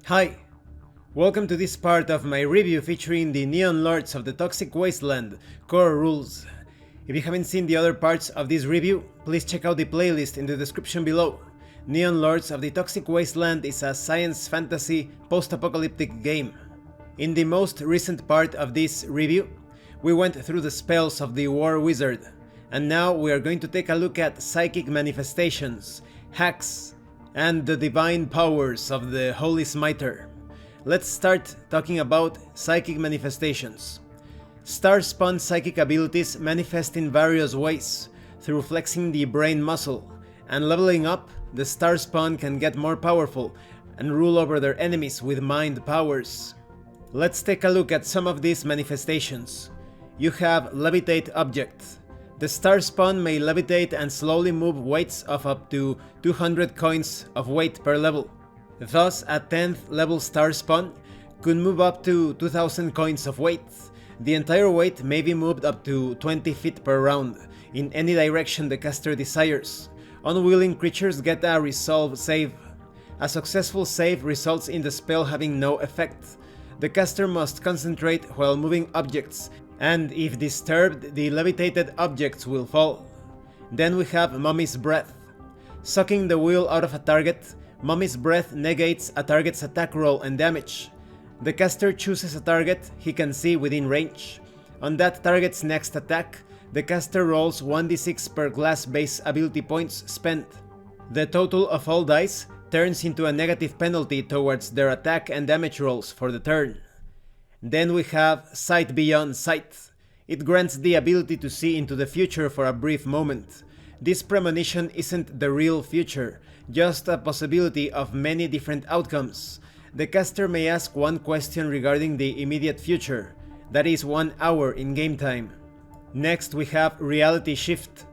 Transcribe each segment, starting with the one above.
Hi! Welcome to this part of my review featuring the Neon Lords of the Toxic Wasteland Core Rulez. If you haven't seen the other parts of this review, please check out the playlist in the description below. Neon Lords of the Toxic Wasteland is a science fantasy post-apocalyptic game. In the most recent part of this review, we went through the spells of the War Wizard, and now we are going to take a look at psychic manifestations, hacks, and the divine powers of the Holy Smiter. Let's start talking about psychic manifestations. Star-spawn psychic abilities manifest in various ways, through flexing the brain muscle, and leveling up, the Star-spawn can get more powerful and rule over their enemies with mind powers. Let's take a look at some of these manifestations. You have Levitate Object. The Star-spawn may levitate and slowly move weights of up to 200 coins of weight per level. Thus, a 10th level Star-spawn could move up to 2000 coins of weight. The entire weight may be moved up to 20 feet per round, in any direction the caster desires. Unwilling creatures get a resolve save. A successful save results in the spell having no effect. The caster must concentrate while moving objects, and if disturbed, the levitated objects will fall. Then we have Mummy's Breath. Sucking the will out of a target, Mummy's Breath negates a target's attack roll and damage. The caster chooses a target he can see within range. On that target's next attack, the caster rolls 1d6 per class base ability points spent. The total of all dice turns into a negative penalty towards their attack and damage rolls for the turn. Then we have Sight Beyond Sight. It grants the ability to see into the future for a brief moment. This premonition isn't the real future, just a possibility of many different outcomes. The caster may ask one question regarding the immediate future, that is 1 hour in game time. Next we have Reality Shift.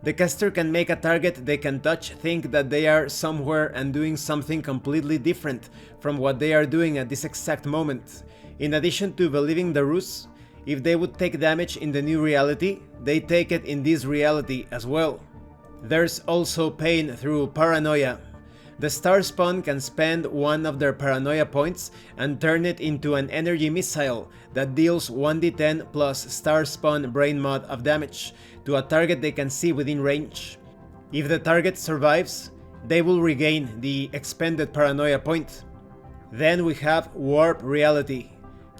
The caster can make a target they can touch think that they are somewhere and doing something completely different from what they are doing at this exact moment. In addition to believing the ruse, if they would take damage in the new reality, they take it in this reality as well. There's also Pain through Paranoia. The Star-spawn can spend one of their Paranoia points and turn it into an energy missile that deals 1d10 plus Star-spawn brain mod of damage to a target they can see within range. If the target survives, they will regain the expended Paranoia point. Then we have Warp Reality.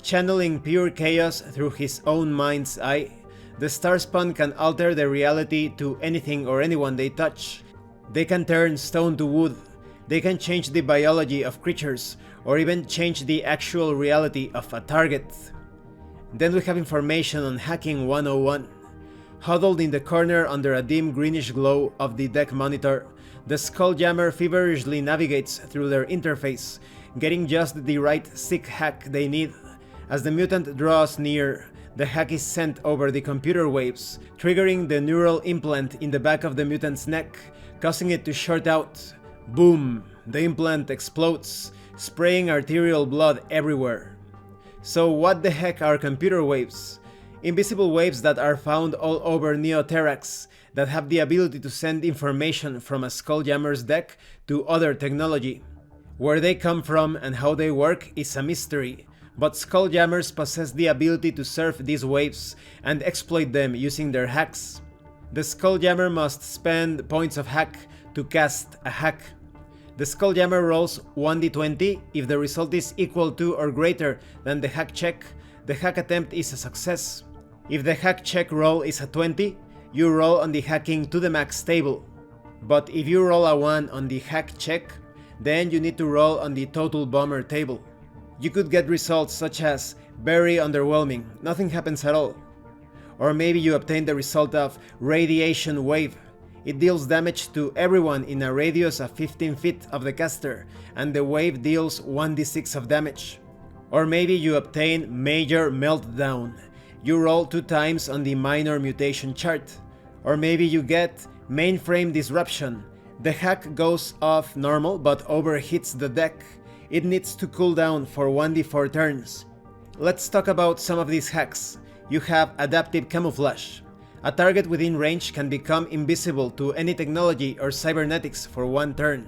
Channeling pure chaos through his own mind's eye, the Star-spawn can alter the reality to anything or anyone they touch. They can turn stone to wood, they can change the biology of creatures, or even change the actual reality of a target. Then we have information on Hacking 101. Huddled in the corner under a dim greenish glow of the deck monitor, the Skulljammer feverishly navigates through their interface, getting just the right sick hack they need. As the mutant draws near, the hack is sent over the computer waves, triggering the neural implant in the back of the mutant's neck, causing it to short out. Boom! The implant explodes, spraying arterial blood everywhere. So what the heck are computer waves? Invisible waves that are found all over Neoterrax, that have the ability to send information from a Skulljammer's deck to other technology. Where they come from and how they work is a mystery, but Skulljammers possess the ability to surf these waves and exploit them using their hacks. The Skulljammer must spend points of hack to cast a hack. The Skulljammer rolls 1d20. If the result is equal to or greater than the hack check, the hack attempt is a success. If the hack check roll is a 20, you roll on the hacking to the max table. But if you roll a 1 on the hack check, then you need to roll on the total bomber table. You could get results such as very underwhelming, nothing happens at all. Or maybe you obtain the result of Radiation Wave. It deals damage to everyone in a radius of 15 feet of the caster, and the wave deals 1d6 of damage. Or maybe you obtain Major Meltdown. You roll 2 times on the minor mutation chart. Or maybe you get Mainframe Disruption. The hack goes off normal but overheats the deck. It needs to cool down for 1d4 turns. Let's talk about some of these hacks. You have Adaptive Camouflage. A target within range can become invisible to any technology or cybernetics for 1 turn.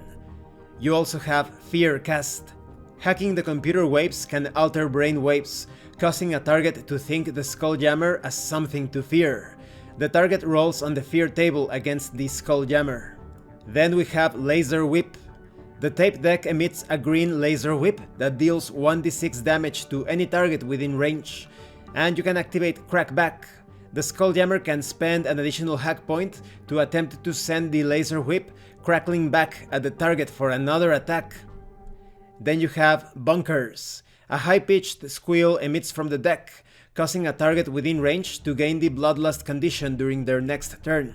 You also have Fear Cast. Hacking the computer waves can alter brain waves, causing a target to think the Skulljammer as something to fear. The target rolls on the fear table against the Skulljammer. Then we have Laser Whip. The tape deck emits a green laser whip that deals 1d6 damage to any target within range, and you can activate Crackback. The Skulljammer can spend an additional hack point to attempt to send the laser whip crackling back at the target for another attack. Then you have Bunkers. A high-pitched squeal emits from the deck, causing a target within range to gain the Bloodlust condition during their next turn.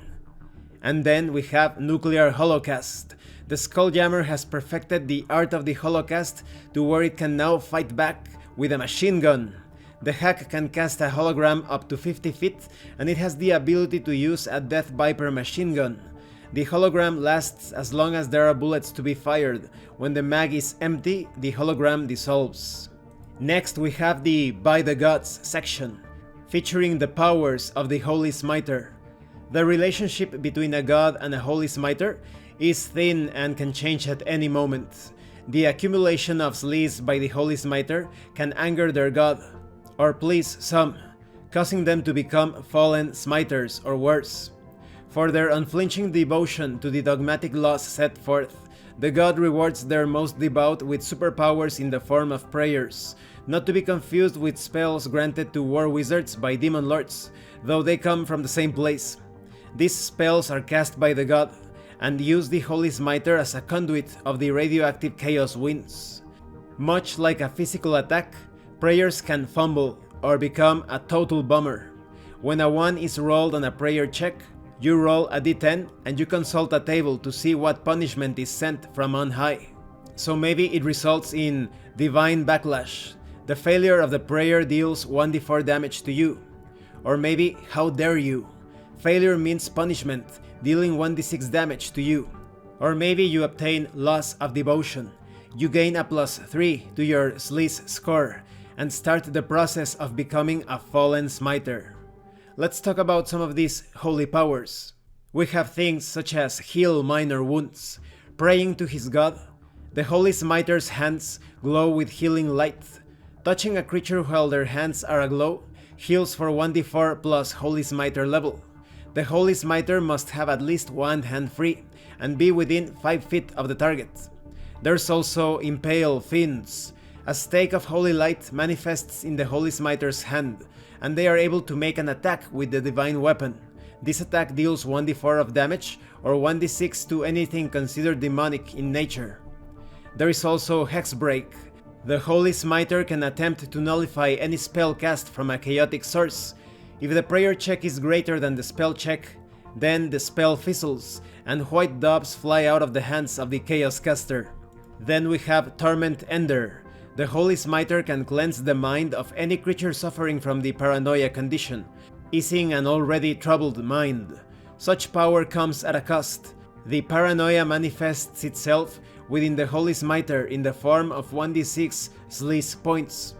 And then we have Nuclear Holocaust. The Skulljammer has perfected the art of the Holocaust to where it can now fight back with a machine gun. The hack can cast a hologram up to 50 feet, and it has the ability to use a Death Viper machine gun. The hologram lasts as long as there are bullets to be fired. When the mag is empty, the hologram dissolves. Next we have the By the Gods section, featuring the powers of the Holy Smiter. The relationship between a god and a Holy Smiter is thin and can change at any moment. The accumulation of sleaze by the Holy Smiter can anger their god, or please some, causing them to become fallen smiters or worse. For their unflinching devotion to the dogmatic laws set forth, the god rewards their most devout with superpowers in the form of prayers, not to be confused with spells granted to war wizards by demon lords, though they come from the same place. These spells are cast by the god, and use the Holy Smiter as a conduit of the radioactive chaos winds. Much like a physical attack, prayers can fumble or become a total bummer. When a 1 is rolled on a prayer check, you roll a d10 and you consult a table to see what punishment is sent from on high. So maybe it results in Divine Backlash. The failure of the prayer deals 1d4 damage to you. Or maybe How Dare You. Failure means punishment, dealing 1d6 damage to you. Or maybe you obtain Loss of Devotion. You gain a +3 to your Sleaze score and start the process of becoming a Fallen Smiter. Let's talk about some of these holy powers. We have things such as Heal Minor Wounds, praying to his god. The Holy Smiter's hands glow with healing light. Touching a creature while their hands are aglow heals for 1d4 plus Holy Smiter level. The Holy Smiter must have at least one hand free and be within 5 feet of the target. There's also Impale Fiends. A stake of holy light manifests in the Holy Smiter's hand, and they are able to make an attack with the divine weapon. This attack deals 1d4 of damage or 1d6 to anything considered demonic in nature. There is also Hex Break. The Holy Smiter can attempt to nullify any spell cast from a chaotic source. If the prayer check is greater than the spell check, then the spell fizzles and white doves fly out of the hands of the chaos caster. Then we have Torment Ender. The Holy Smiter can cleanse the mind of any creature suffering from the Paranoia condition, easing an already troubled mind. Such power comes at a cost. The Paranoia manifests itself within the Holy Smiter in the form of 1d6 sleaze points.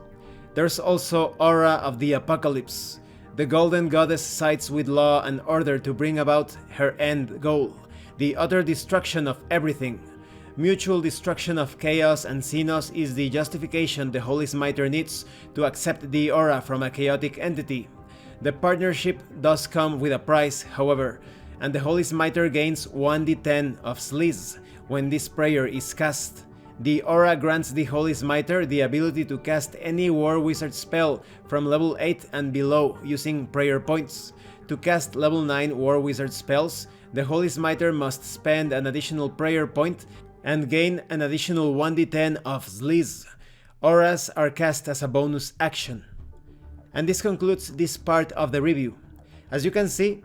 There's also Aura of the Apocalypse. The Golden Goddess sides with law and order to bring about her end goal, the utter destruction of everything. Mutual destruction of chaos and Xenos is the justification the Holy Smiter needs to accept the aura from a chaotic entity. The partnership does come with a price, however, and the Holy Smiter gains 1d10 of sleaze when this prayer is cast. The aura grants the Holy Smiter the ability to cast any War Wizard spell from level 8 and below using prayer points. To cast level 9 War Wizard spells, the Holy Smiter must spend an additional prayer point and gain an additional 1d10 of sleaze. Auras are cast as a bonus action. And this concludes this part of the review. As you can see,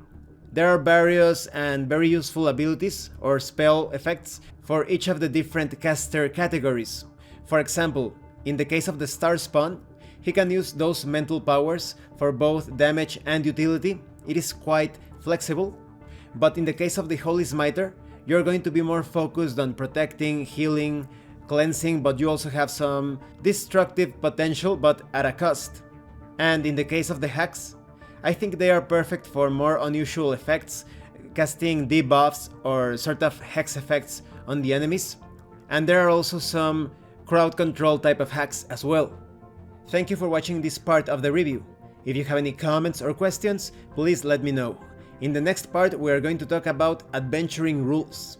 there are various and very useful abilities or spell effects for each of the different caster categories. For example, in the case of the Star Spawn, he can use those mental powers for both damage and utility. It is quite flexible. But in the case of the Holy Smiter, you're going to be more focused on protecting, healing, cleansing, but you also have some destructive potential, but at a cost. And in the case of the hacks, I think they are perfect for more unusual effects, casting debuffs or sort of hex effects on the enemies. And there are also some crowd control type of hacks as well. Thank you for watching this part of the review. If you have any comments or questions, please let me know. In the next part we are going to talk about adventuring rules.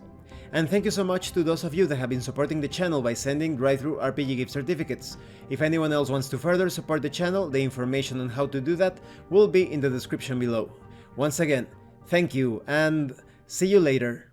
And thank you so much to those of you that have been supporting the channel by sending drive-thru RPG gift certificates. If anyone else wants to further support the channel, the information on how to do that will be in the description below. Once again, thank you and see you later.